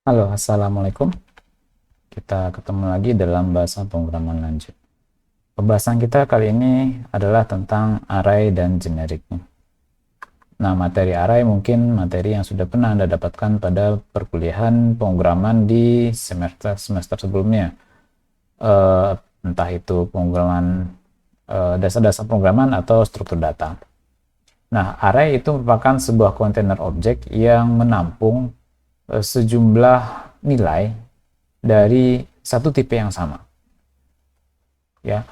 Halo, Assalamualaikum. Kita ketemu lagi dalam bahasa pemrograman lanjut. Pembahasan kita kali ini adalah tentang array dan generiknya. Nah, materi array mungkin materi yang sudah pernah Anda dapatkan pada perkuliahan pemrograman di semester sebelumnya. Entah itu pemrograman dasar-dasar pemrograman atau struktur data. Nah, array itu merupakan sebuah kontainer objek yang menampung sejumlah nilai dari satu tipe yang sama. Ya,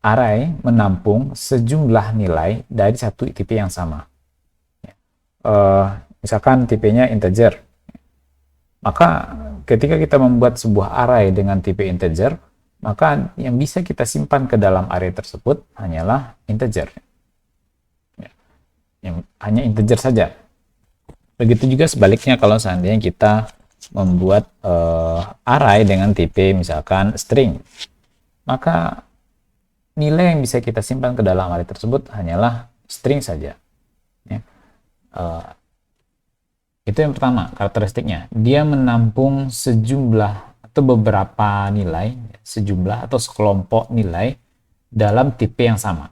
array menampung sejumlah nilai dari satu tipe yang sama. Misalkan tipenya integer, maka ketika kita membuat sebuah array dengan tipe integer, maka yang bisa kita simpan ke dalam array tersebut hanyalah integer. Hanya integer saja. Begitu juga sebaliknya kalau seandainya kita membuat array dengan tipe misalkan string, maka nilai yang bisa kita simpan ke dalam array tersebut hanyalah string saja. Ya. Itu yang pertama, karakteristiknya. Dia menampung sejumlah atau beberapa nilai, sejumlah atau sekelompok nilai dalam tipe yang sama,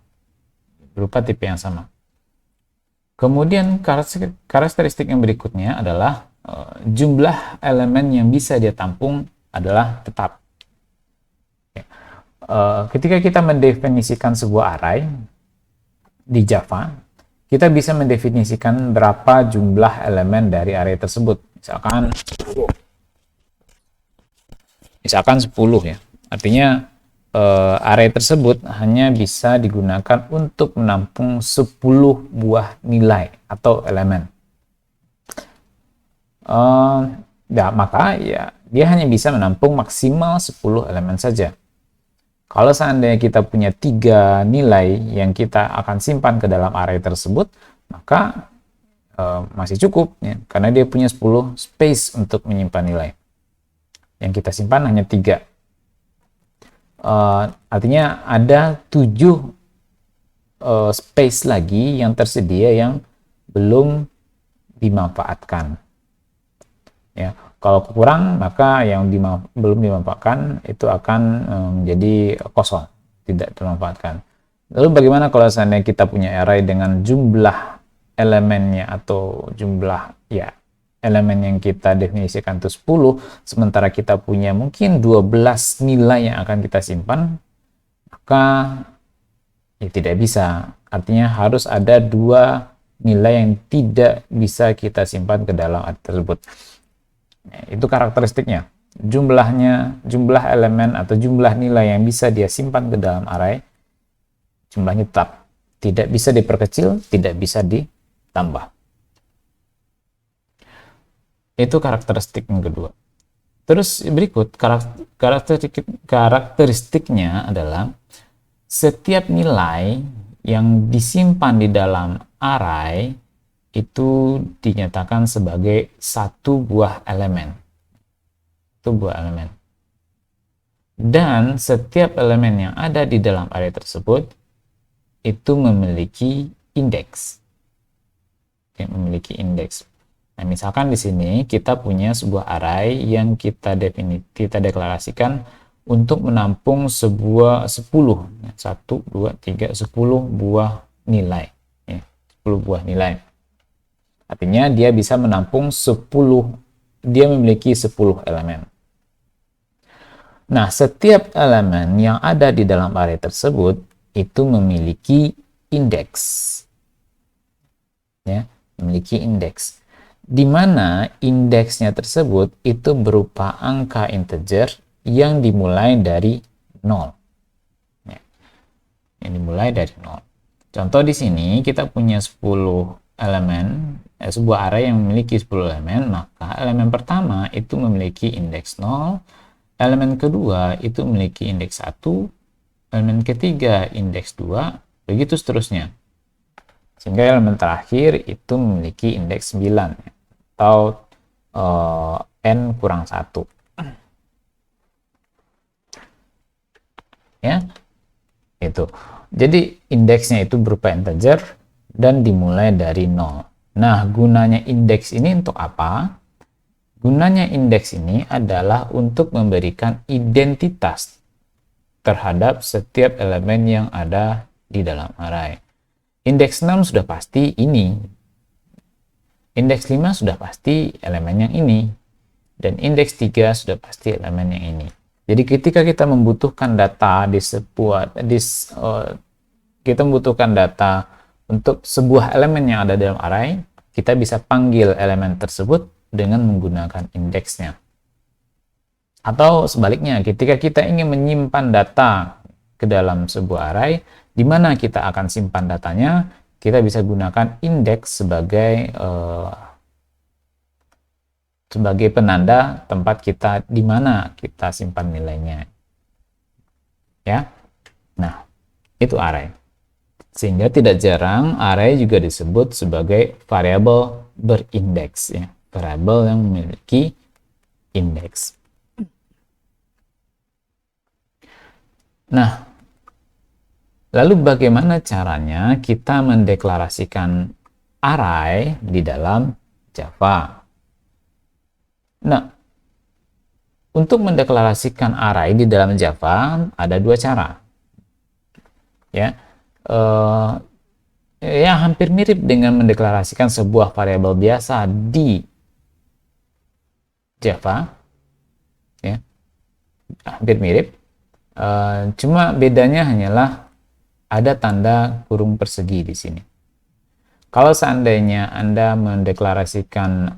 berupa tipe yang sama. Kemudian karakteristik yang berikutnya adalah jumlah elemen yang bisa dia tampung adalah tetap. Ketika kita mendefinisikan sebuah array di Java, kita bisa mendefinisikan berapa jumlah elemen dari array tersebut. Misalkan 10 ya. Artinya array tersebut hanya bisa digunakan untuk menampung 10 buah nilai atau elemen. Maka ya dia hanya bisa menampung maksimal 10 elemen saja. Kalau seandainya kita punya 3 nilai yang kita akan simpan ke dalam array tersebut, maka masih cukup ya, karena dia punya 10 space untuk menyimpan nilai. Yang kita simpan hanya 3. Artinya ada 7 space lagi yang tersedia yang belum dimanfaatkan. Ya, kalau kurang maka yang belum dimanfaatkan itu akan menjadi kosong, tidak termanfaatkan. Lalu bagaimana kalau seandainya kita punya array dengan jumlah elemennya atau jumlah elemen yang kita definisikan itu 10, sementara kita punya mungkin 12 nilai yang akan kita simpan, maka ya tidak bisa. Artinya harus ada 2 nilai yang tidak bisa kita simpan ke dalam array tersebut. Itu karakteristiknya. Jumlah elemen atau jumlah nilai yang bisa dia simpan ke dalam array, jumlahnya tetap. Tidak bisa diperkecil, tidak bisa ditambah. Itu karakteristik yang kedua. Terus berikut karakteristiknya adalah setiap nilai yang disimpan di dalam array itu dinyatakan sebagai satu buah elemen. Satu buah elemen. Dan setiap elemen yang ada di dalam array tersebut itu memiliki indeks. Memiliki indeks. Nah, misalkan di sini kita punya sebuah array yang kita deklarasikan untuk menampung sebuah 10. 1, 2, 3, 10 buah nilai. 10 buah nilai. Artinya dia bisa menampung 10, dia memiliki 10 elemen. Nah, setiap elemen yang ada di dalam array tersebut itu memiliki indeks. Ya, memiliki indeks. Di mana indeksnya tersebut itu berupa angka integer yang dimulai dari 0. Ya, yang dimulai dari 0. Contoh di sini kita punya 10 elemen, sebuah array yang memiliki 10 elemen, maka elemen pertama itu memiliki indeks 0, elemen kedua itu memiliki indeks 1, elemen ketiga indeks 2, begitu seterusnya. Sehingga elemen terakhir itu memiliki indeks 9 atau n kurang 1. Ya, itu. Jadi indeksnya itu berupa integer dan dimulai dari 0. Nah, gunanya indeks ini untuk apa? Gunanya indeks ini adalah untuk memberikan identitas terhadap setiap elemen yang ada di dalam array. Indeks 6 sudah pasti ini. Indeks 5 sudah pasti elemen yang ini. Dan indeks 3 sudah pasti elemen yang ini. Jadi ketika kita membutuhkan data kita membutuhkan data untuk sebuah elemen yang ada dalam array, kita bisa panggil elemen tersebut dengan menggunakan indeksnya. Atau sebaliknya, ketika kita ingin menyimpan data ke dalam sebuah array, di mana kita akan simpan datanya, kita bisa gunakan indeks sebagai penanda tempat kita di mana kita simpan nilainya. Ya. Nah, itu array. Sehingga tidak jarang array juga disebut sebagai variabel berindeks, ya. Variabel yang memiliki indeks. Nah, lalu bagaimana caranya kita mendeklarasikan array di dalam Java? Nah, untuk mendeklarasikan array di dalam Java ada dua cara. Ya, hampir mirip dengan mendeklarasikan sebuah variabel biasa di Java. Ya, hampir mirip. Cuma bedanya hanyalah ada tanda kurung persegi di sini. Kalau seandainya Anda mendeklarasikan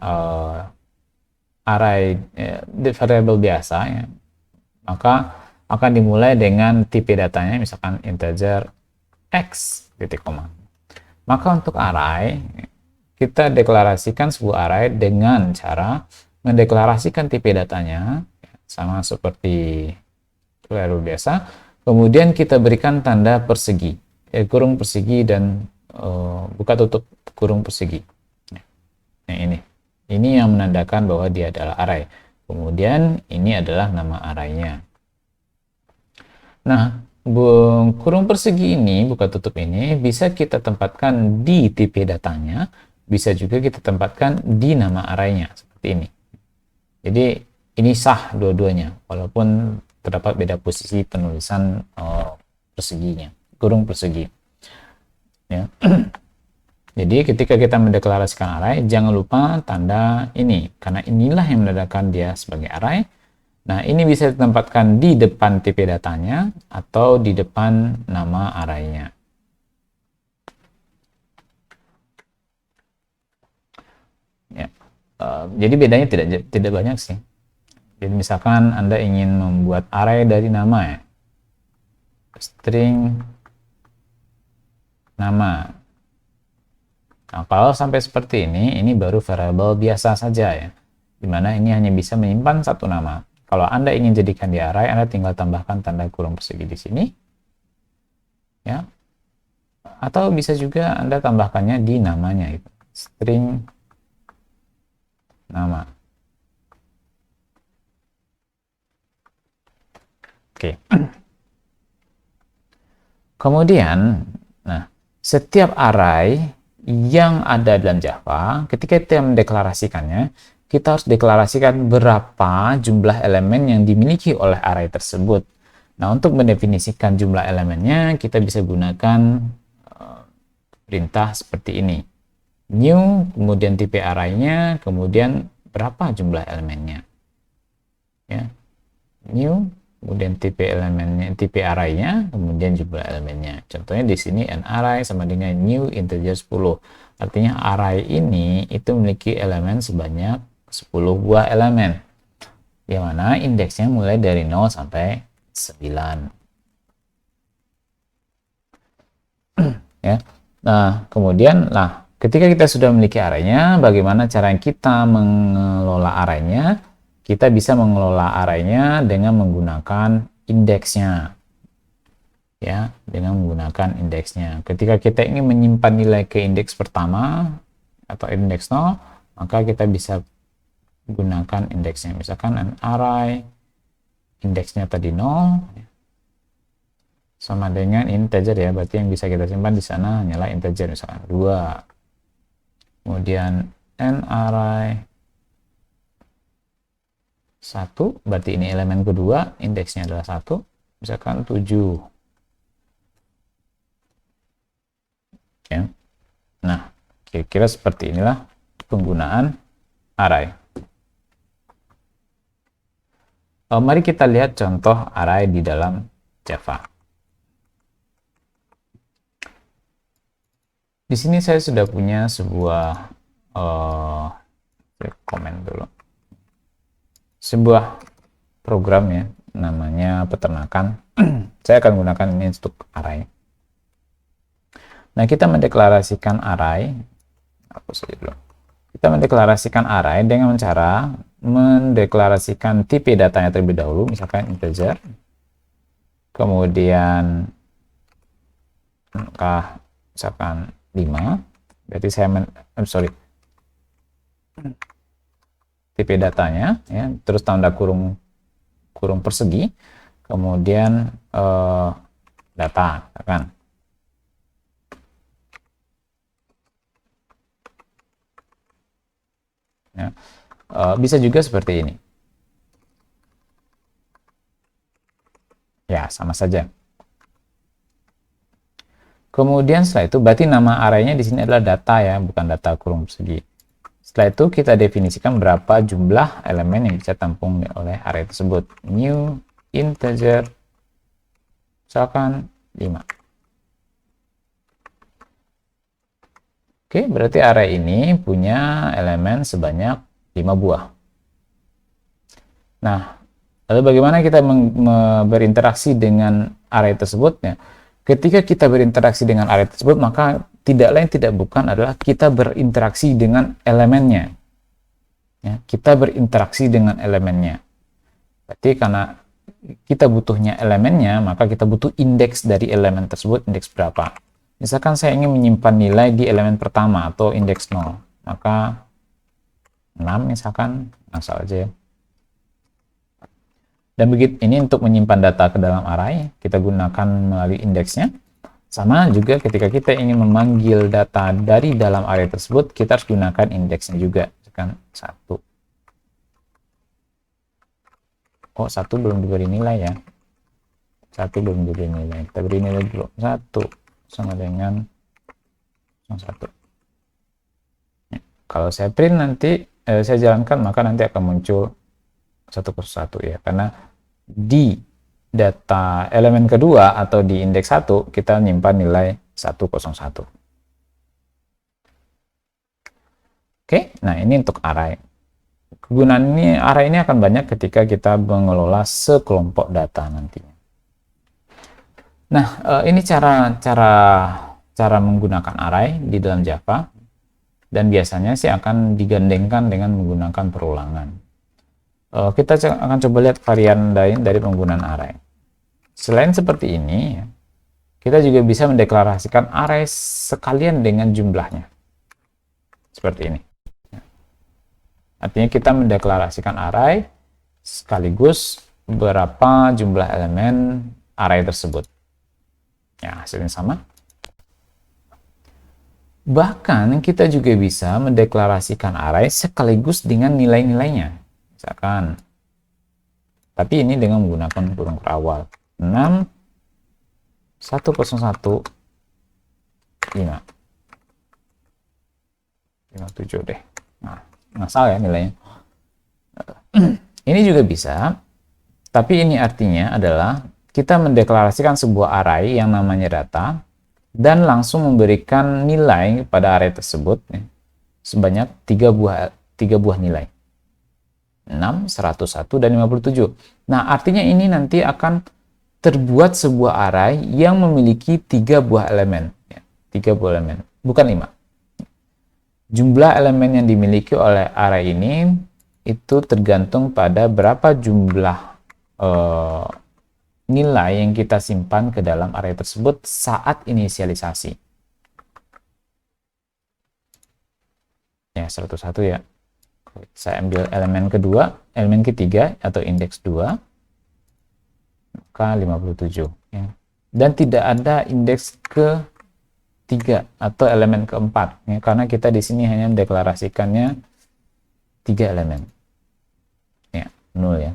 array variabel biasa, ya, maka akan dimulai dengan tipe datanya misalkan integer x titik koma. Maka untuk array kita deklarasikan sebuah array dengan cara mendeklarasikan tipe datanya sama seperti variabel biasa, kemudian kita berikan tanda persegi, kurung persegi dan buka tutup kurung persegi. Nah, ini yang menandakan bahwa dia adalah array. Kemudian ini adalah nama arraynya. Nah, kurung persegi ini, buka tutup ini bisa kita tempatkan di tipe datanya, bisa juga kita tempatkan di nama arraynya seperti ini. Jadi ini sah dua-duanya, walaupun terdapat beda posisi penulisan perseginya, kurung persegi. Ya. Jadi ketika kita mendeklarasikan array, jangan lupa tanda ini, karena inilah yang menandakan dia sebagai array. Nah, ini bisa ditempatkan di depan tipe datanya atau di depan nama arraynya. Ya. Jadi bedanya tidak banyak sih. Jadi misalkan Anda ingin membuat array dari nama, ya, string nama. Nah, kalau sampai seperti ini baru variabel biasa saja, ya, dimana ini hanya bisa menyimpan satu nama. Kalau Anda ingin jadikan di array, Anda tinggal tambahkan tanda kurung persegi di sini, ya, atau bisa juga Anda tambahkannya di namanya, gitu. String nama. Oke. Kemudian, nah, setiap array yang ada dalam Java, ketika kita mendeklarasikannya, kita harus deklarasikan berapa jumlah elemen yang dimiliki oleh array tersebut. Nah, untuk mendefinisikan jumlah elemennya, kita bisa gunakan perintah seperti ini. New, kemudian tipe arraynya, kemudian berapa jumlah elemennya. Ya. New, kemudian tipe elemennya, tipe arraynya, kemudian jumlah elemennya. Contohnya di sini an array sama dengan new integer 10. Artinya array ini itu memiliki elemen sebanyak 10 buah elemen, yang mana indeksnya mulai dari 0 sampai 9. Ya. Nah, kemudian ketika kita sudah memiliki arraynya, bagaimana cara kita mengelola arraynya? Kita bisa mengelola arraynya dengan menggunakan indeksnya, ya, dengan menggunakan indeksnya. Ketika kita ingin menyimpan nilai ke indeks pertama atau indeks 0, maka kita bisa gunakan indeksnya. Misalkan an array indeksnya tadi 0 sama dengan integer, ya, berarti yang bisa kita simpan di sana hanyalah integer, misalkan 2. Kemudian an array 1, berarti ini elemen kedua, indeksnya adalah 1, misalkan 7. Ya. Nah, kira-kira seperti inilah penggunaan array. Mari kita lihat contoh array di dalam Java. Di sini saya sudah punya sebuah komen dulu. Sebuah program ya, namanya peternakan. Saya akan gunakan ini untuk array. Nah, kita mendeklarasikan array. Hapus saja dulu. Kita mendeklarasikan array dengan cara mendeklarasikan tipe datanya terlebih dahulu, misalkan integer. Kemudian misalkan 5, berarti saya tipe datanya ya, terus tanda kurung persegi, kemudian data kan. Ya. Bisa juga seperti ini. Ya, sama saja. Kemudian setelah itu berarti nama arraynya di sini adalah data ya, bukan data kurung persegi. Setelah itu kita definisikan berapa jumlah elemen yang bisa tampung oleh array tersebut. New integer misalkan 5. Oke, berarti array ini punya elemen sebanyak 5 buah. Nah, lalu bagaimana kita berinteraksi dengan array tersebut ya? Ketika kita berinteraksi dengan array tersebut, maka tidak lain tidak bukan adalah kita berinteraksi dengan elemennya. Ya, kita berinteraksi dengan elemennya. Berarti karena kita butuhnya elemennya, maka kita butuh indeks dari elemen tersebut, indeks berapa. Misalkan saya ingin menyimpan nilai di elemen pertama atau indeks 0, maka 6 misalkan, asal aja ya. Dan begitu ini untuk menyimpan data ke dalam array, kita gunakan melalui indeksnya. Sama juga ketika kita ingin memanggil data dari dalam array tersebut, kita harus gunakan indeksnya juga. Misalkan 1. Oh, 1 belum diberi nilai ya. 1 belum diberi nilai. Kita beri nilai dulu. 1 sama dengan 1. Ya, kalau saya print nanti, saya jalankan, maka nanti akan muncul 101 ya, karena di data elemen kedua atau di indeks 1 kita nyimpan nilai 101. Oke, nah ini untuk array. Kegunaan array ini akan banyak ketika kita mengelola sekelompok data nantinya. Nah, ini cara menggunakan array di dalam Java, dan biasanya sih akan digandengkan dengan menggunakan perulangan. Kita akan coba lihat varian lain dari penggunaan array. Selain seperti ini, kita juga bisa mendeklarasikan array sekalian dengan jumlahnya. Seperti ini. Artinya kita mendeklarasikan array sekaligus berapa jumlah elemen array tersebut. Ya, hasilnya sama. Bahkan kita juga bisa mendeklarasikan array sekaligus dengan nilai-nilainya. Misalkan, tapi ini dengan menggunakan kurung awal 6 101 5 57 deh. Nah, ngasal ya nilainya. Ini juga bisa, tapi ini artinya adalah kita mendeklarasikan sebuah array yang namanya data dan langsung memberikan nilai pada array tersebut ya, sebanyak 3 buah nilai. 6, 101, dan 57. Nah, artinya ini nanti akan terbuat sebuah array yang memiliki 3 buah elemen. Ya, 3 buah elemen, bukan 5. Jumlah elemen yang dimiliki oleh array ini itu tergantung pada berapa jumlah nilai yang kita simpan ke dalam array tersebut saat inisialisasi. Ya, 101 ya. Saya ambil elemen kedua, elemen ketiga atau indeks 2, maka 57 ya. Dan tidak ada indeks ke-3 atau elemen keempat ya, karena kita di sini hanya mendeklarasikannya 3 elemen. Ya, 0 ya.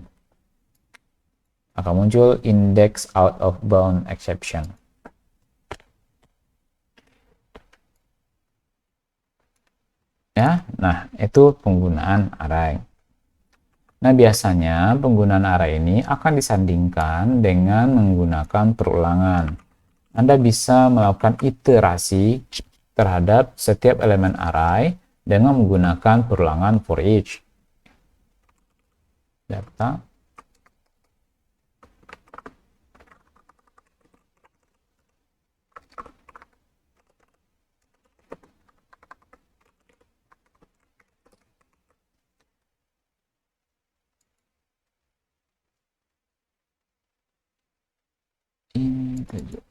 akan muncul index out of bound exception. Ya, nah itu penggunaan array. Nah, biasanya penggunaan array ini akan disandingkan dengan menggunakan perulangan. Anda bisa melakukan iterasi terhadap setiap elemen array dengan menggunakan perulangan for each. Data integer.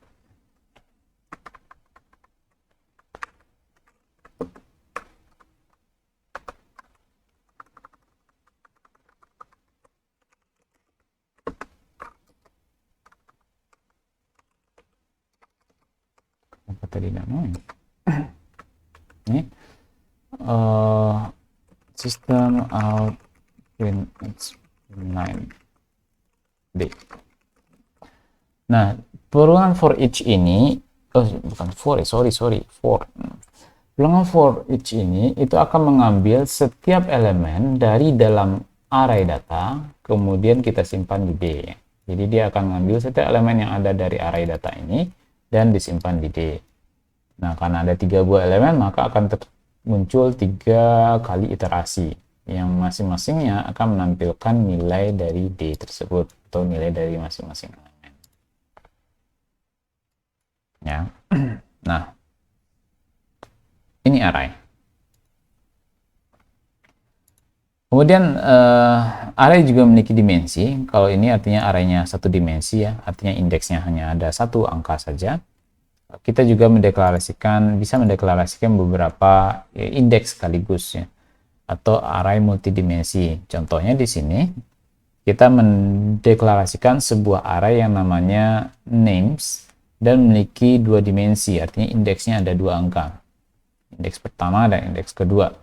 Apa tadi namanya? Ini system out print 9D. Nah, perulangan for each ini, bukan for, sorry, for. Perulangan for each ini itu akan mengambil setiap elemen dari dalam array data, kemudian kita simpan di D. Jadi dia akan mengambil setiap elemen yang ada dari array data ini dan disimpan di D. Nah, karena ada 3 buah elemen, maka akan muncul 3 kali iterasi yang masing-masingnya akan menampilkan nilai dari D tersebut atau nilai dari masing-masing elemen. Ya. Nah, ini array. Kemudian array juga memiliki dimensi. Kalau ini artinya arraynya satu dimensi ya, artinya indeksnya hanya ada satu angka saja. Kita juga bisa mendeklarasikan beberapa indeks sekaligus ya, atau array multidimensi. Contohnya di sini kita mendeklarasikan sebuah array yang namanya names dan memiliki 2 dimensi, artinya indeksnya ada 2 angka. Indeks pertama dan indeks kedua.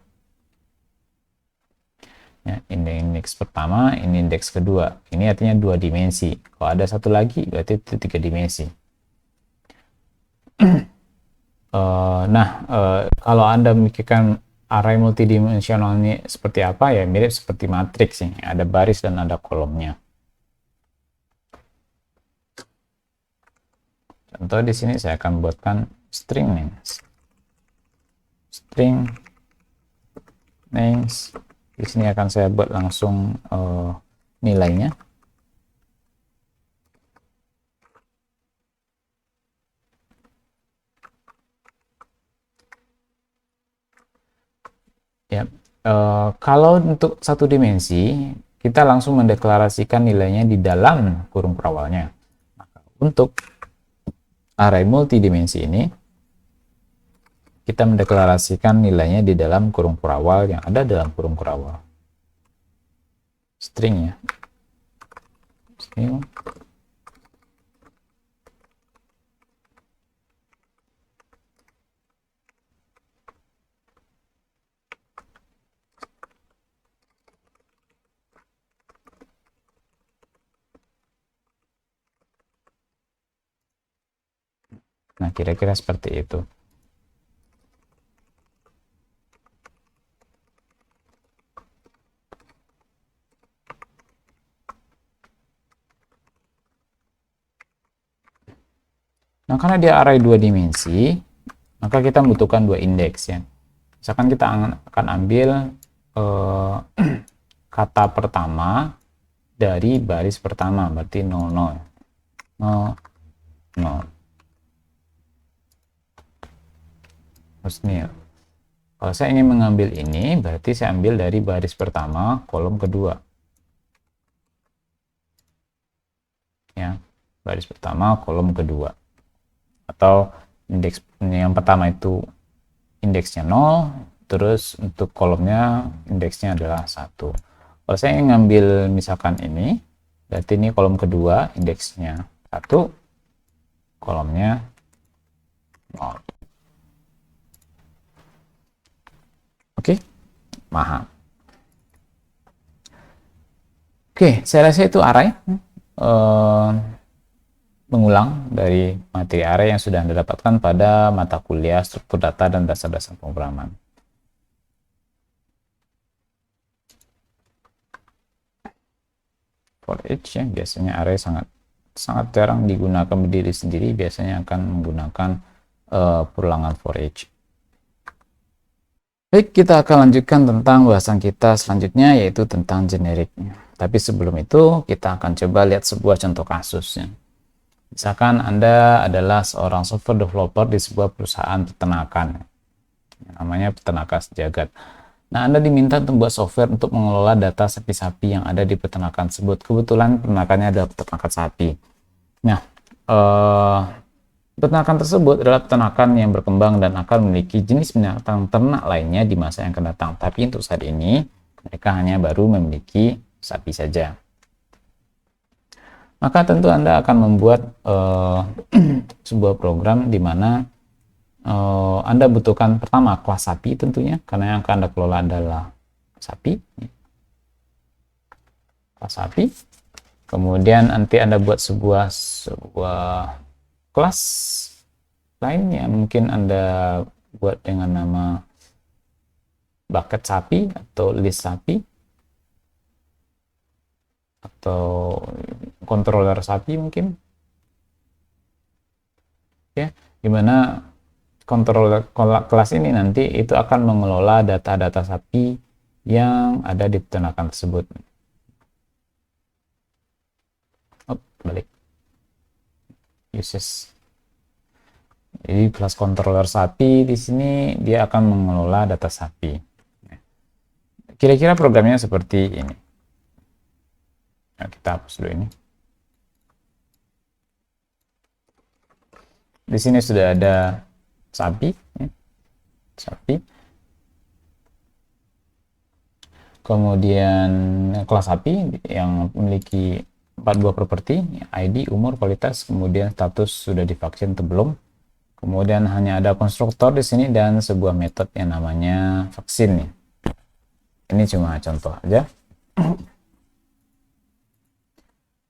Ya, ini indeks pertama, ini indeks kedua. Ini artinya 2 dimensi. Kalau ada satu lagi, berarti itu 3 dimensi. Kalau Anda memikirkan array multidimensional ini seperti apa, ya mirip seperti matriks ya, ada baris dan ada kolomnya. Contoh di sini saya akan buatkan string names. String names. Di sini akan saya buat langsung nilainya. Ya, kalau untuk satu dimensi, kita langsung mendeklarasikan nilainya di dalam kurung perawalnya. Maka untuk array multidimensi ini, kita mendeklarasikan nilainya di dalam kurung perawal yang ada dalam kurung perawal. String ya. String. Nah, kira-kira seperti itu. Nah, karena dia array 2 dimensi, maka kita membutuhkan 2 indeks ya. Misalkan kita akan ambil kata pertama dari baris pertama, berarti 00. 0. Husnil. Kalau saya ingin mengambil ini, berarti saya ambil dari baris pertama, kolom kedua. Ya, baris pertama, kolom kedua. Atau indeks yang pertama itu indeksnya 0, terus untuk kolomnya indeksnya adalah 1. Kalau saya ingin ngambil misalkan ini, berarti ini kolom kedua, indeksnya 1, kolomnya 0. Oke, paham. Oke, saya rasa itu array. eh, mengulang dari materi array yang sudah Anda dapatkan pada mata kuliah struktur data dan dasar-dasar pemrograman. For each ya, biasanya array sangat jarang digunakan berdiri sendiri, biasanya akan menggunakan perulangan for each. Baik, kita akan lanjutkan tentang bahasan kita selanjutnya, yaitu tentang generiknya. Tapi sebelum itu, kita akan coba lihat sebuah contoh kasusnya. Misalkan Anda adalah seorang software developer di sebuah perusahaan peternakan, namanya Peternakan Sejagat. Nah, Anda diminta untuk membuat software untuk mengelola data sapi-sapi yang ada di peternakan tersebut. Kebetulan peternakannya adalah peternakan sapi. Nah, peternakan tersebut adalah peternakan yang berkembang dan akan memiliki jenis binatang ternak lainnya di masa yang akan datang. Tapi untuk saat ini, mereka hanya baru memiliki sapi saja. Maka tentu Anda akan membuat sebuah program di mana Anda butuhkan pertama kelas sapi tentunya, karena yang akan Anda kelola adalah sapi. Kelas sapi. Kemudian nanti Anda buat sebuah kelas lain yang mungkin Anda buat dengan nama bucket sapi atau list sapi, atau controller sapi mungkin ya, dimana controller kelas ini nanti itu akan mengelola data-data sapi yang ada di peternakan tersebut. Balik uses, jadi kelas controller sapi di sini dia akan mengelola data sapi. Kira-kira programnya seperti ini. Nah, kita hapus dulu ini. Di sini sudah ada sapi, ya. Sapi. Kemudian kelas sapi yang memiliki 4 buah properti, ID, umur, kualitas, kemudian status sudah divaksin atau belum. Kemudian hanya ada konstruktor di sini dan sebuah metode yang namanya vaksin. Ya. Ini cuma contoh aja.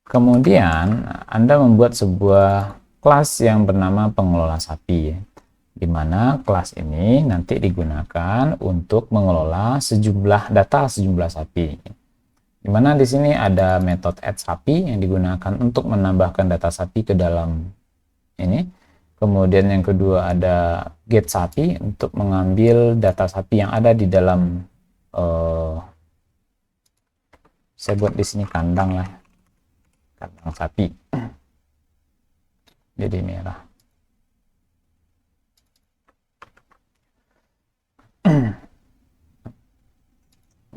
Kemudian Anda membuat sebuah kelas yang bernama pengelola sapi, di mana kelas ini nanti digunakan untuk mengelola sejumlah sapi. Di mana di sini ada metode add sapi yang digunakan untuk menambahkan data sapi ke dalam ini. Kemudian yang kedua ada get sapi untuk mengambil data sapi yang ada di dalam saya buat di sini kandang lah. Kandang sapi jadi merah.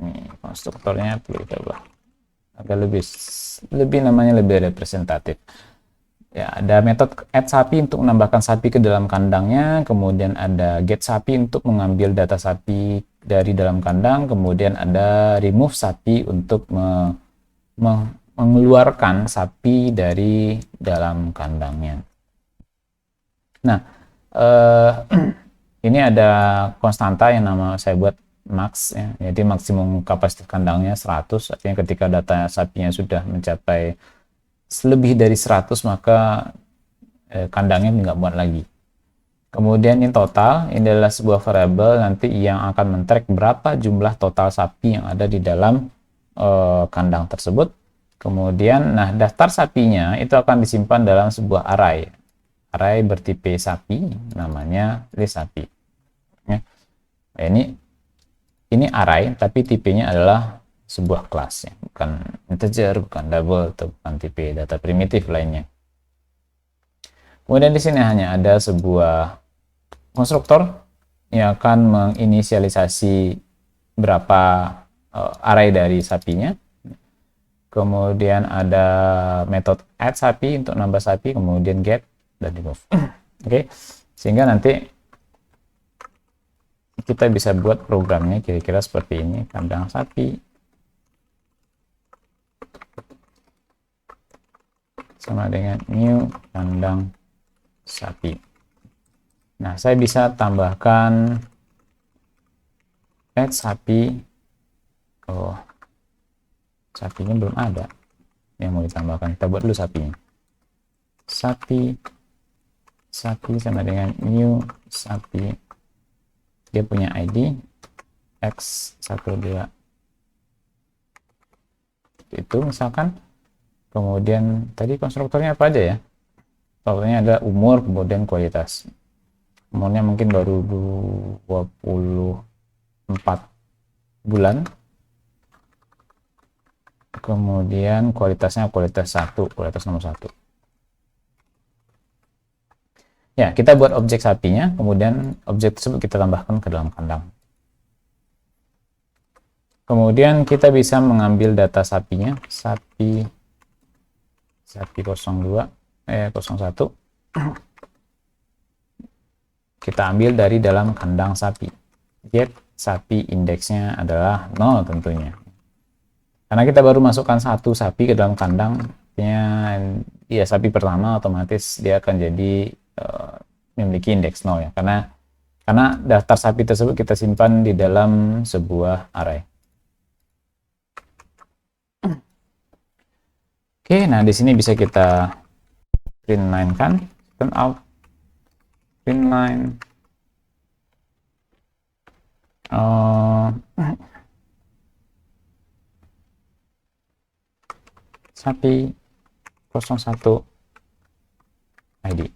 Ini konstruktornya perlu coba agak lebih namanya lebih representatif ya. Ada metode add sapi untuk menambahkan sapi ke dalam kandangnya, kemudian ada get sapi untuk mengambil data sapi dari dalam kandang, kemudian ada remove sapi untuk mengeluarkan sapi dari dalam kandangnya. Nah, ini ada konstanta yang nama saya buat max ya, jadi maksimum kapasitas kandangnya 100, artinya ketika data sapinya sudah mencapai lebih dari 100 maka kandangnya nggak muat lagi. Kemudian in total, ini adalah sebuah variabel nanti yang akan men-track berapa jumlah total sapi yang ada di dalam kandang tersebut. Kemudian, nah daftar sapinya itu akan disimpan dalam sebuah array bertipe sapi, namanya list sapi. Ya. Nah, ini array, tapi tipenya adalah sebuah kelas, ya. Bukan integer, bukan double, atau bukan tipe data primitif lainnya. Kemudian di sini hanya ada sebuah konstruktor yang akan menginisialisasi berapa array dari sapinya. Kemudian ada metode add sapi untuk nambah sapi, kemudian get dan remove. Oke, sehingga nanti kita bisa buat programnya kira-kira seperti ini. Kandang sapi sama dengan new kandang sapi. Nah, saya bisa tambahkan add sapi. Oh, sapinya belum ada. yang mau ditambahkan. Kita buat dulu sapinya. Sapi sama dengan new sapi. Dia punya ID X12. Itu misalkan. Kemudian tadi konstruktornya apa aja ya? Konstruktornya ada umur, kemudian kualitas. Umurnya mungkin baru 24 bulan. Kemudian kualitasnya kualitas nomor 1. Ya, kita buat objek sapinya, kemudian objek tersebut kita tambahkan ke dalam kandang. Kemudian kita bisa mengambil data sapinya, sapi 01. Kita ambil dari dalam kandang sapi. Get sapi indeksnya adalah 0 tentunya. Karena kita baru masukkan satu sapi ke dalam kandang, ya sapi pertama otomatis dia akan jadi memiliki indeks 0 ya. Karena daftar sapi tersebut kita simpan di dalam sebuah array. Oke, nah di sini bisa kita print line kan, turn out print line sapi 01 ID.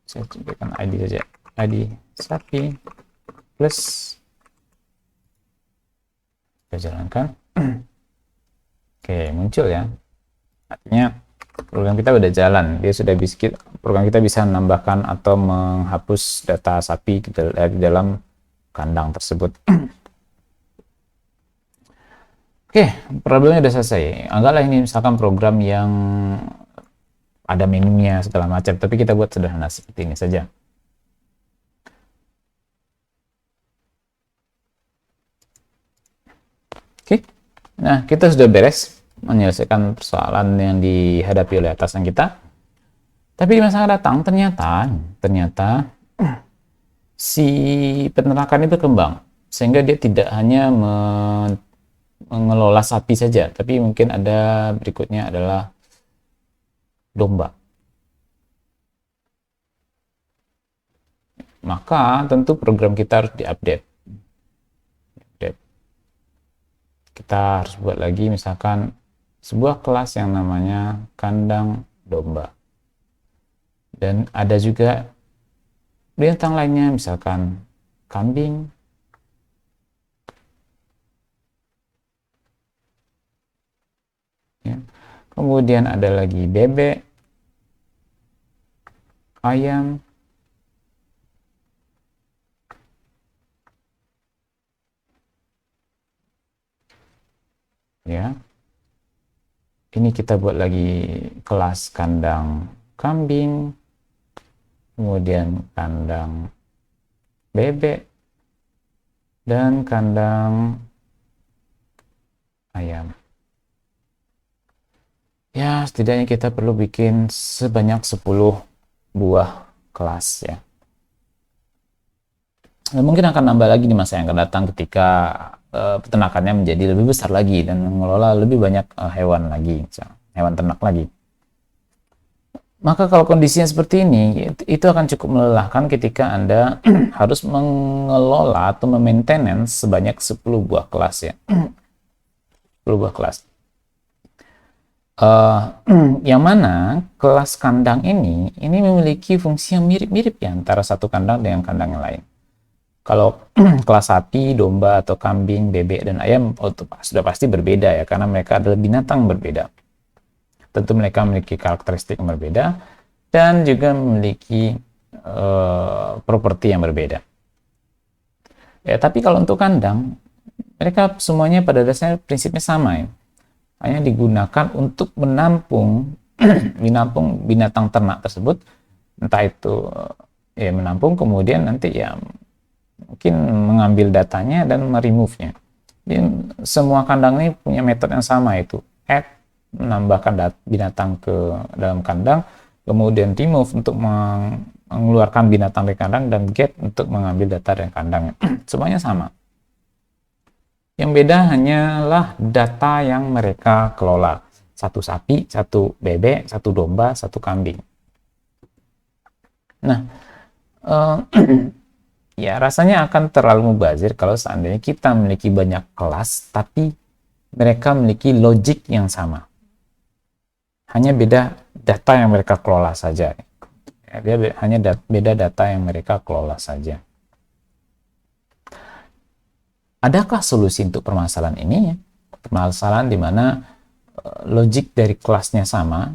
Saya berikan ID saja, ID sapi plus, kita jalankan. Oke, muncul ya. Artinya program kita udah jalan. Program kita bisa menambahkan atau menghapus data sapi dari dalam kandang tersebut. Oke, problemnya udah selesai. Anggaplah ini misalkan program yang ada menunya segala macam, tapi kita buat sederhana seperti ini saja. Oke. Nah, kita sudah beres menyelesaikan persoalan yang dihadapi oleh atasan kita. Tapi di masa datang ternyata si peternakan itu berkembang, sehingga dia tidak hanya mengelola sapi saja, tapi mungkin ada berikutnya adalah domba. Maka tentu program kita harus diupdate. Kita harus buat lagi misalkan sebuah kelas yang namanya kandang domba. Dan ada juga binatang lainnya, misalkan kambing, ya. Kemudian ada lagi bebek, ayam, ya. Ini kita buat lagi kelas kandang kambing, kemudian kandang bebek, dan kandang ayam. Ya, setidaknya kita perlu bikin sebanyak 10 buah kelas ya. Dan mungkin akan nambah lagi di masa yang akan datang ketika peternakannya menjadi lebih besar lagi dan mengelola lebih banyak hewan lagi, misalnya, hewan ternak lagi. Maka kalau kondisinya seperti ini, itu akan cukup melelahkan ketika Anda harus mengelola atau memaintenance sebanyak 10 buah kelas ya. 10 buah kelas. Yang mana kelas kandang ini memiliki fungsi yang mirip-mirip ya antara satu kandang dengan kandang yang lain. Kalau kelas sapi, domba, atau kambing, bebek, dan ayam sudah pasti berbeda ya, karena mereka adalah binatang berbeda. Tentu mereka memiliki karakteristik yang berbeda dan juga memiliki properti yang berbeda. Ya, tapi kalau untuk kandang, mereka semuanya pada dasarnya prinsipnya sama ya. Hanya digunakan untuk menampung binatang ternak tersebut, entah itu ya menampung, kemudian nanti ya mungkin mengambil datanya dan meremove-nya. Jadi semua kandang ini punya metode yang sama, yaitu add, menambahkan binatang ke dalam kandang, kemudian remove untuk mengeluarkan binatang dari kandang, dan get untuk mengambil data dari kandang. Semuanya sama. Yang beda hanyalah data yang mereka kelola. Satu sapi, satu bebek, satu domba, satu kambing. Nah, ya rasanya akan terlalu mubazir kalau seandainya kita memiliki banyak kelas, tapi mereka memiliki logik yang sama. Hanya beda data yang mereka kelola saja. Hanya beda data yang mereka kelola saja. Adakah solusi untuk permasalahan ini? Permasalahan di mana logik dari kelasnya sama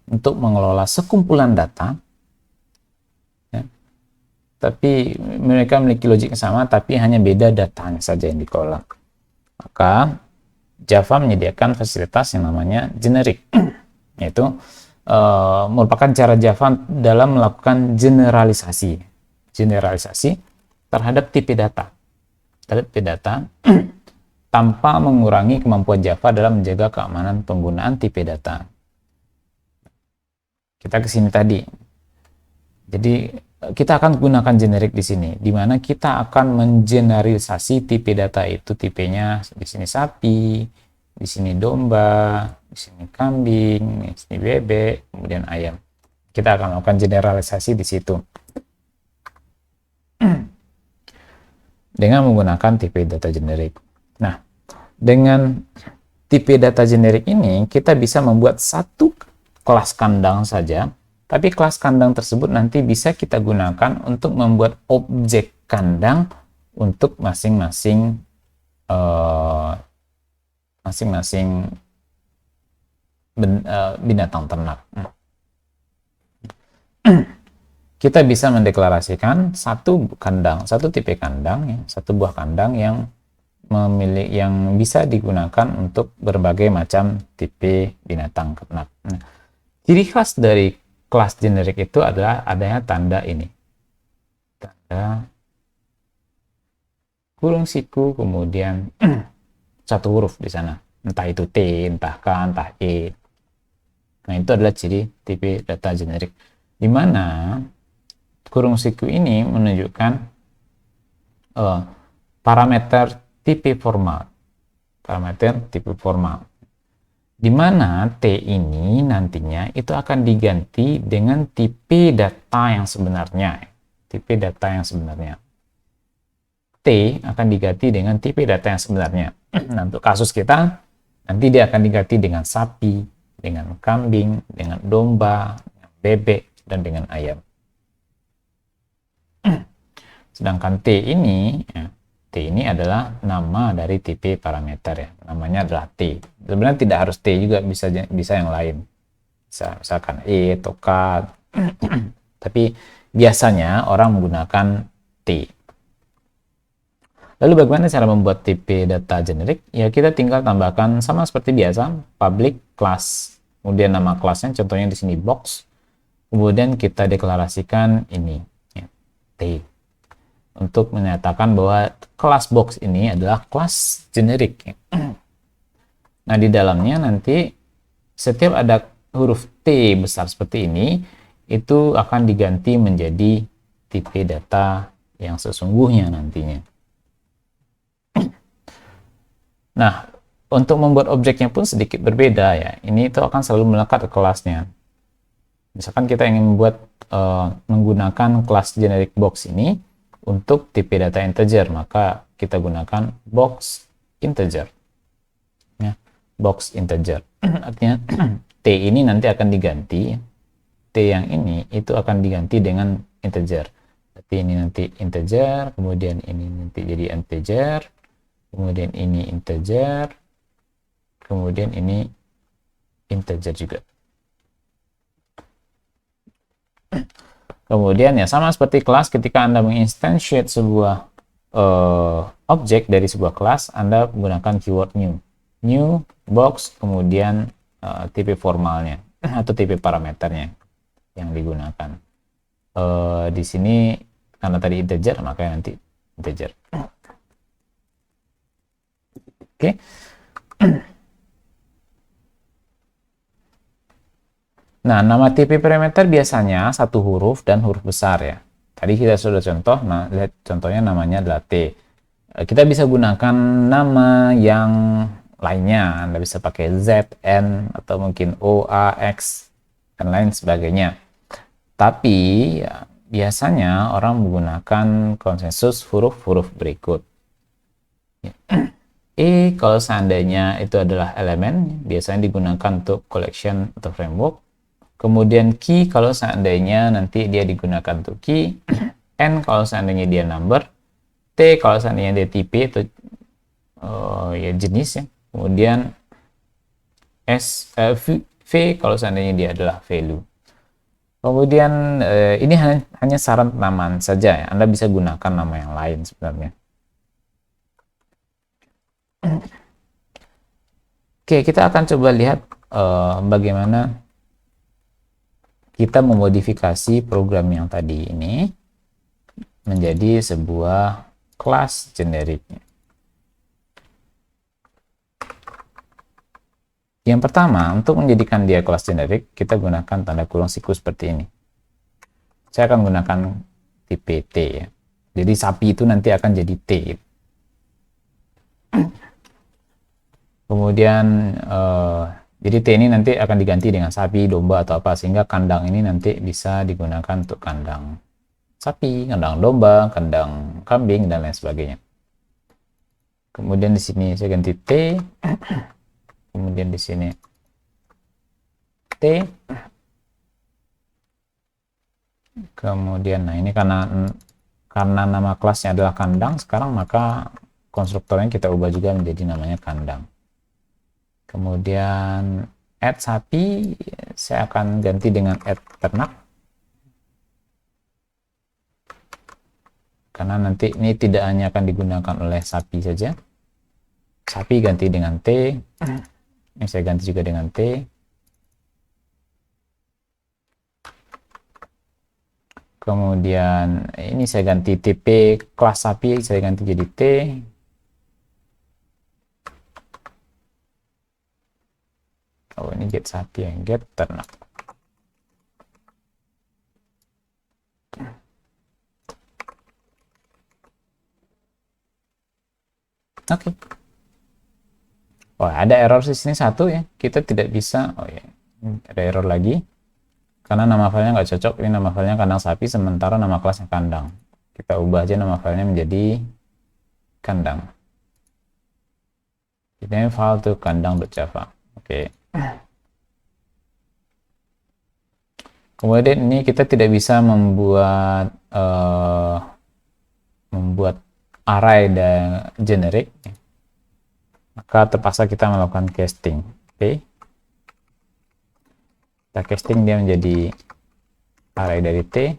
untuk mengelola sekumpulan data, ya, tapi mereka memiliki logik yang sama, tapi hanya beda datanya saja yang dikelola. Maka Java menyediakan fasilitas yang namanya generic, yaitu merupakan cara Java dalam melakukan generalisasi terhadap tipe data. Tanpa mengurangi kemampuan Java dalam menjaga keamanan penggunaan tipe data. Kita ke sini tadi. Jadi kita akan gunakan generik di sini, di mana kita akan mengeneralisasi tipe data itu, tipenya di sini sapi, di sini domba, di sini kambing, di sini bebek, kemudian ayam. Kita akan melakukan generalisasi di situ dengan menggunakan tipe data generik. Nah, dengan tipe data generik ini kita bisa membuat satu kelas kandang saja, tapi kelas kandang tersebut nanti bisa kita gunakan untuk membuat objek kandang untuk masing-masing binatang ternak. Kita bisa mendeklarasikan satu tipe kandang, ya, satu buah kandang yang bisa digunakan untuk berbagai macam tipe binatang ternak. Nah, ciri khas dari kelas generik itu adalah adanya tanda ini, tanda kurung siku, kemudian satu huruf di sana, entah itu T, entah K, entah E. Nah, itu adalah ciri tipe data generik, di mana kurung siku ini menunjukkan parameter tipe formal, di mana T ini nantinya itu akan diganti dengan tipe data yang sebenarnya. T akan diganti dengan tipe data yang sebenarnya. Nah, untuk kasus kita nanti dia akan diganti dengan sapi, dengan kambing, dengan domba, dengan bebek, dan dengan ayam. Sedangkan T ini adalah nama dari tipe parameter, ya. Namanya adalah T. Sebenarnya tidak harus T juga, bisa yang lain. Misalkan E atau K. Tapi biasanya orang menggunakan T. Lalu bagaimana cara membuat tipe data generik? Ya, kita tinggal tambahkan sama seperti biasa, public class. Kemudian nama kelasnya, contohnya di sini box. Kemudian kita deklarasikan ini, ya, T. Untuk menyatakan bahwa kelas box ini adalah kelas generik. Nah, di dalamnya nanti setiap ada huruf T besar seperti ini, itu akan diganti menjadi tipe data yang sesungguhnya nantinya. Nah, untuk membuat objeknya pun sedikit berbeda, ya. Ini itu akan selalu melekat ke kelasnya. Misalkan kita ingin membuat menggunakan kelas generic box ini untuk tipe data integer, maka kita gunakan box integer, ya, box integer. Artinya T ini nanti akan diganti, T yang ini itu akan diganti dengan integer. Berarti ini nanti integer, kemudian ini nanti jadi integer, kemudian ini integer, kemudian ini integer juga. Kemudian ya sama seperti kelas, ketika Anda menginstantiate sebuah objek dari sebuah kelas, Anda menggunakan keyword new box, kemudian tipe formalnya atau tipe parameternya yang digunakan. Di sini karena tadi integer, maka nanti integer. Oke. Nah, nama tipe parameter biasanya satu huruf dan huruf besar, ya. Tadi kita sudah contoh, nah lihat contohnya namanya adalah T. kita bisa gunakan nama yang lainnya. Anda bisa pakai Z, N, atau mungkin O, A, X, dan lain sebagainya. Tapi ya, biasanya orang menggunakan konsensus huruf-huruf berikut. Kalau seandainya itu adalah elemen, biasanya digunakan untuk collection atau framework. Kemudian key kalau seandainya nanti dia digunakan untuk key. N kalau seandainya dia number. T kalau seandainya dia tipe atau ya jenis ya. Kemudian V kalau seandainya dia adalah value. Kemudian ini hanya saran penamaan saja ya. Anda bisa gunakan nama yang lain sebenarnya. Oke, kita akan coba lihat bagaimana kita memodifikasi program yang tadi ini menjadi sebuah kelas generik. Yang pertama, untuk menjadikan dia kelas generik, kita gunakan tanda kurung siku seperti ini. Saya akan gunakan tipe T ya. Jadi sapi itu nanti akan jadi T. Kemudian jadi T ini nanti akan diganti dengan sapi, domba, atau apa, sehingga kandang ini nanti bisa digunakan untuk kandang sapi, kandang domba, kandang kambing, dan lain sebagainya. Kemudian di sini saya ganti T. Kemudian di sini T. Kemudian nah ini karena nama kelasnya adalah kandang sekarang, maka konstruktornya kita ubah juga menjadi namanya kandang. Kemudian add sapi saya akan ganti dengan add ternak, karena nanti ini tidak hanya akan digunakan oleh sapi saja. Sapi ganti dengan T. Ini saya ganti juga dengan T. Kemudian ini saya ganti tipe kelas sapi, saya ganti jadi T. Oh, ini get sapi yang get ternak. Oke. Oh, ada error di sini satu ya. Kita tidak bisa. Oh ya, ada error lagi. Karena nama filenya nggak cocok. Ini nama filenya kandang sapi, sementara nama kelasnya kandang. Kita ubah aja nama filenya menjadi kandang. Ini file to kandang.java. Oke. Kemudian ini kita tidak bisa membuat array dan generik, maka terpaksa kita melakukan casting. Oke. Kita casting dia menjadi array dari T,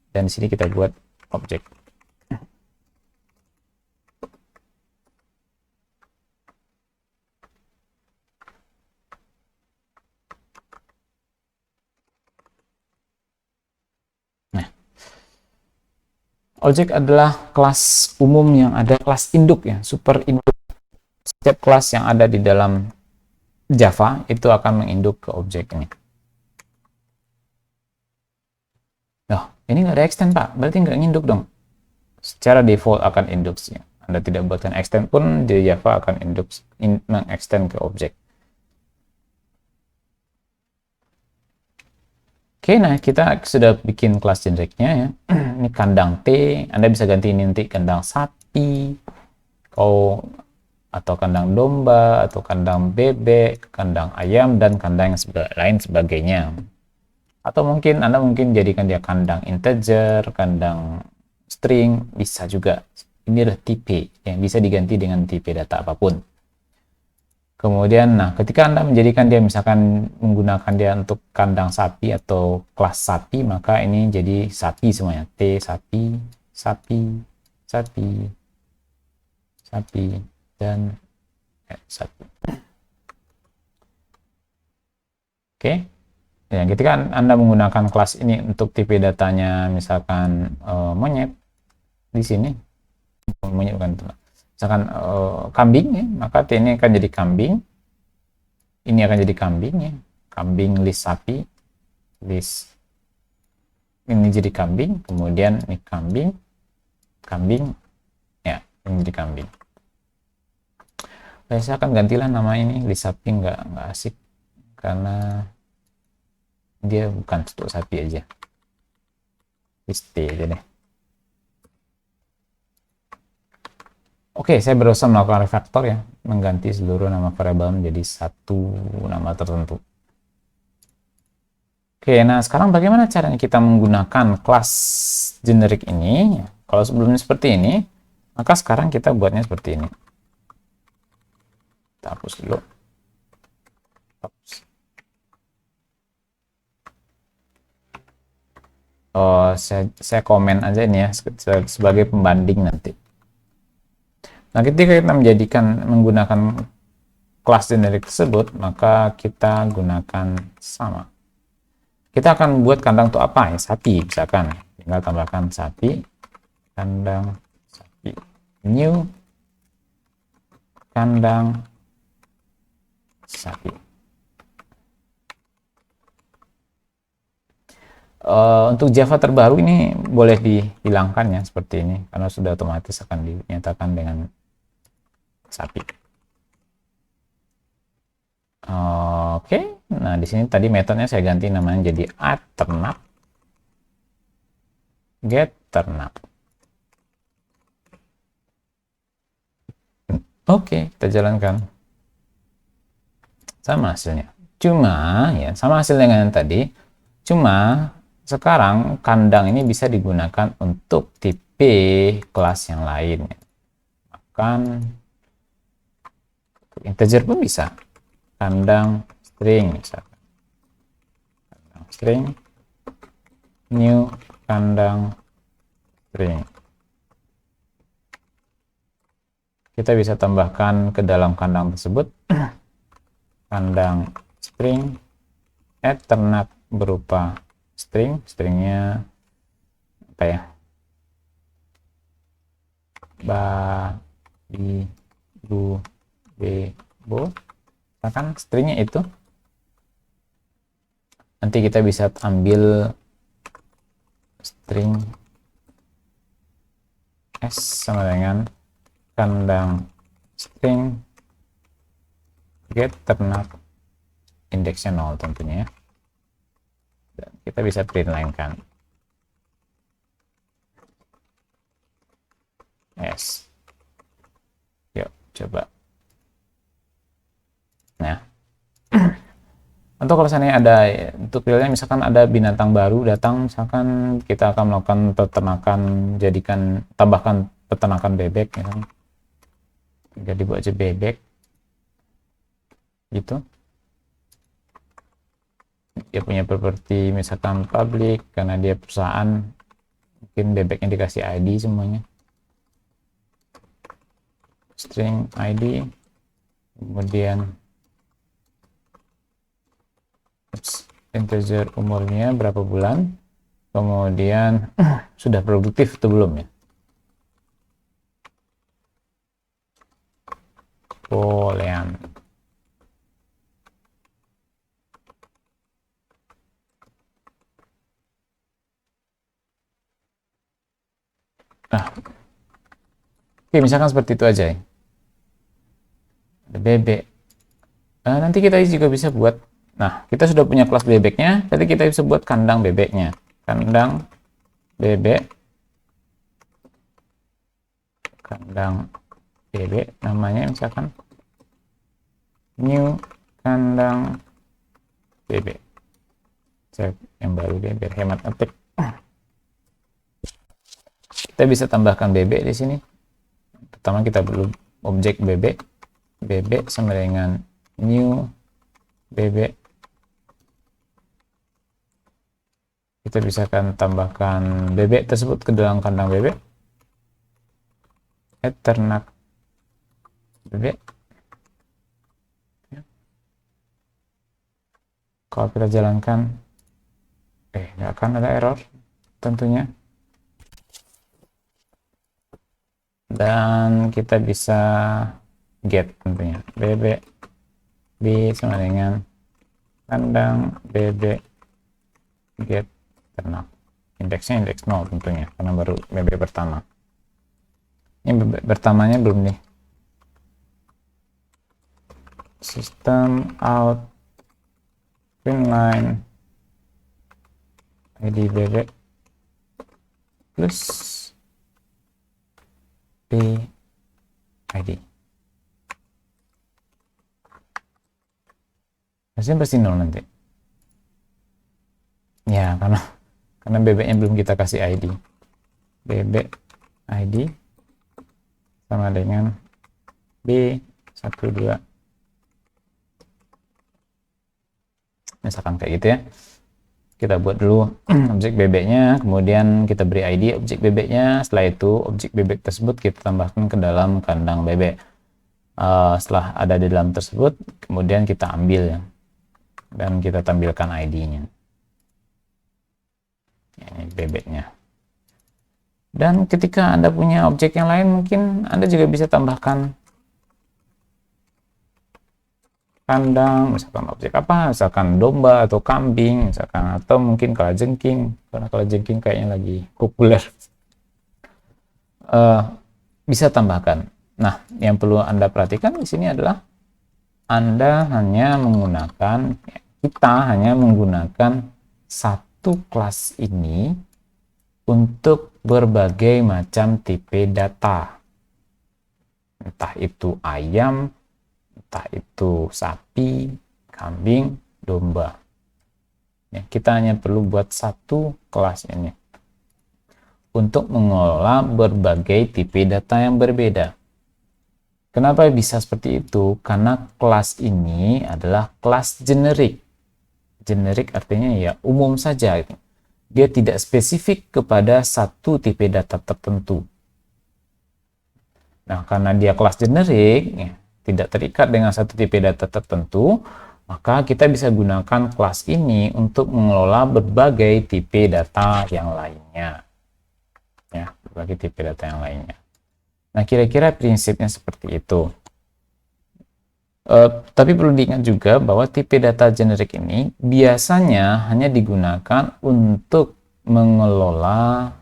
dan di sini kita buat objek. Objek adalah kelas umum yang ada kelas induk ya, super induk. Setiap kelas yang ada di dalam Java itu akan menginduk ke objek ini. Nah, ini nggak ada extend Pak, berarti nggak nginduk dong. Secara default akan induk ya. Anda tidak buatkan extend pun di Java akan induk mengextend ke objek. Oke, nah kita sudah bikin kelas generiknya ya. Ini kandang T, Anda bisa ganti ini nanti kandang sapi, atau kandang domba, atau kandang bebek, kandang ayam, dan kandang yang lain sebagainya. Atau mungkin Anda jadikan dia kandang integer, kandang string, bisa juga. Ini adalah tipe yang bisa diganti dengan tipe data apapun. Kemudian, nah ketika Anda menjadikan dia misalkan menggunakan dia untuk kandang sapi atau kelas sapi, maka ini jadi sapi semuanya. T sapi, sapi, sapi, sapi, dan sapi. Oke. Ya, ketika Anda menggunakan kelas ini untuk tipe datanya misalkan monyet di sini, monyet bukan misalkan kambing ya, maka T ini akan jadi kambing, ini akan jadi kambing ya, kambing list sapi, list ini jadi kambing, kemudian ini kambing ya, menjadi kambing. Saya akan gantilah nama ini list sapi, nggak asik karena dia bukan untuk sapi aja. List T aja deh. Oke, saya berusaha melakukan refactor ya, mengganti seluruh nama variabel menjadi satu nama tertentu. Oke, nah sekarang bagaimana caranya kita menggunakan kelas generic ini? Kalau sebelumnya seperti ini, maka sekarang kita buatnya seperti ini. Kita hapus dulu. Hapus. Oh, saya komen aja ini ya sebagai pembanding nanti. Nah, ketika kita menggunakan kelas generic tersebut, maka kita gunakan sama. Kita akan buat kandang untuk apa ya? Sapi, misalkan. Tinggal tambahkan sapi, kandang sapi, new kandang sapi. Untuk Java terbaru ini boleh dihilangkan ya seperti ini karena sudah otomatis akan dinyatakan dengan sapi. Oke, nah di sini tadi metodenya saya ganti namanya jadi add ternap, get ternap. Oke, kita jalankan. Sama hasilnya. Cuma ya sama hasilnya dengan yang tadi. Cuma sekarang kandang ini bisa digunakan untuk tipe kelas yang lain. Bahkan integer pun bisa. Kandang string misalkan. Kandang string new kandang string. Kita bisa tambahkan ke dalam kandang tersebut kandang string add ternap berupa stringnya apa ya, babi bu bebo, kan stringnya itu. Nanti kita bisa ambil string s sama dengan kandang string get ternap indeksnya 0 tentunya ya. Dan kita bisa print line kan yes. Yuk coba. Nah untuk kalau misalnya ada untuk realnya misalkan ada binatang baru datang, misalkan kita akan melakukan peternakan, tambahkan peternakan bebek misalkan. Jadi buat aja bebek gitu. Dia punya properti misalkan public karena dia perusahaan, mungkin bebeknya dikasih ID semuanya, string ID, kemudian integer umurnya berapa bulan, kemudian sudah produktif atau belum ya, boolean. Nah, oke, misalkan seperti itu aja ya. Ada bebek. Nanti kita juga bisa buat, nah kita sudah punya kelas bebeknya, jadi kita bisa buat kandang bebeknya. Kandang bebek, kandang bebek, namanya misalkan new kandang bebek. Saya yang baru deh biar hemat ngetik. Kita bisa tambahkan bebek di sini. Pertama kita perlu objek bebek sama dengan new bebek. Kita bisa akan tambahkan bebek tersebut ke dalam kandang bebek, add ternak bebek. Kalau kita jalankan nggak akan ada error tentunya. Dan kita bisa get tentunya bebek b sama dengan kandang bebek get ternak, indeksnya indeks 0 tentunya karena baru bebek pertama. Ini pertamanya belum nih. System out printline id bebek plus p id. Hasilnya pasti 0 nanti. Ya, karena bebeknya belum kita kasih id. Bebek id sama dengan B12, misalkan kayak gitu ya. Kita buat dulu objek bebeknya, kemudian kita beri id objek bebeknya. Setelah itu objek bebek tersebut kita tambahkan ke dalam kandang bebek. Setelah ada di dalam tersebut, kemudian kita ambil ya, dan kita tampilkan id-nya. Ini bebeknya. Dan ketika Anda punya objek yang lain, mungkin Anda juga bisa tambahkan kandang, misalkan objek apa, misalkan domba atau kambing, misalkan, atau mungkin kalajengking, karena kalajengking kayaknya lagi populer. Bisa tambahkan. Nah, yang perlu Anda perhatikan di sini adalah kita hanya menggunakan satu kelas ini untuk berbagai macam tipe data, entah itu ayam, entah itu sapi, kambing, domba. Ya, kita hanya perlu buat satu kelas ini untuk mengelola berbagai tipe data yang berbeda. Kenapa bisa seperti itu? Karena kelas ini adalah kelas generik. Generik artinya ya umum saja. Dia tidak spesifik kepada satu tipe data tertentu. Nah, karena dia kelas generik, ya, tidak terikat dengan satu tipe data tertentu, maka kita bisa gunakan kelas ini untuk mengelola berbagai tipe data yang lainnya. Ya, berbagai tipe data yang lainnya. Nah, kira-kira prinsipnya seperti itu. Tapi perlu diingat juga bahwa tipe data generik ini biasanya hanya digunakan untuk mengelola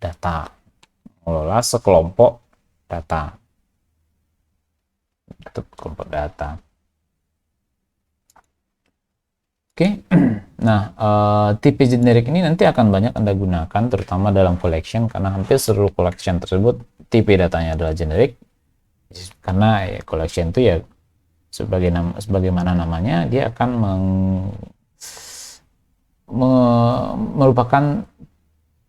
data, mengelola sekelompok data, untuk kelompok data. Oke, nah tipe generik ini nanti akan banyak Anda gunakan, terutama dalam collection, karena hampir seluruh collection tersebut tipe datanya adalah generik. Karena ya, collection itu ya sebagaimana namanya, dia akan merupakan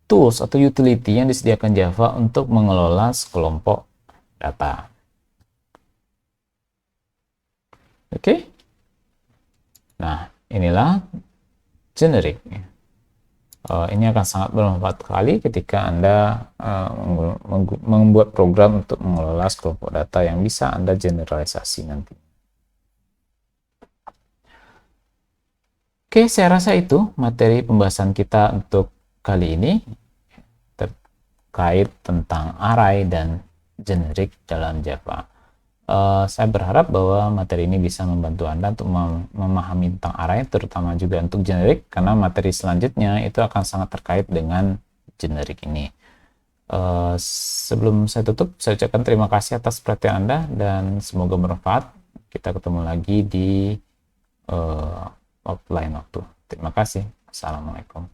tools atau utility yang disediakan Java untuk mengelola sekelompok data. Oke. Nah, inilah generic. Ini akan sangat bermanfaat sekali ketika Anda membuat program untuk mengelola sekelompok data yang bisa Anda generalisasi nanti. Oke, saya rasa itu materi pembahasan kita untuk kali ini terkait tentang array dan generik dalam Java. Saya berharap bahwa materi ini bisa membantu Anda untuk memahami tentang array, terutama juga untuk generik, karena materi selanjutnya itu akan sangat terkait dengan generik ini. Sebelum saya tutup, saya ucapkan terima kasih atas perhatian Anda dan semoga bermanfaat. Kita ketemu lagi di lain waktu. Terima kasih. Assalamualaikum.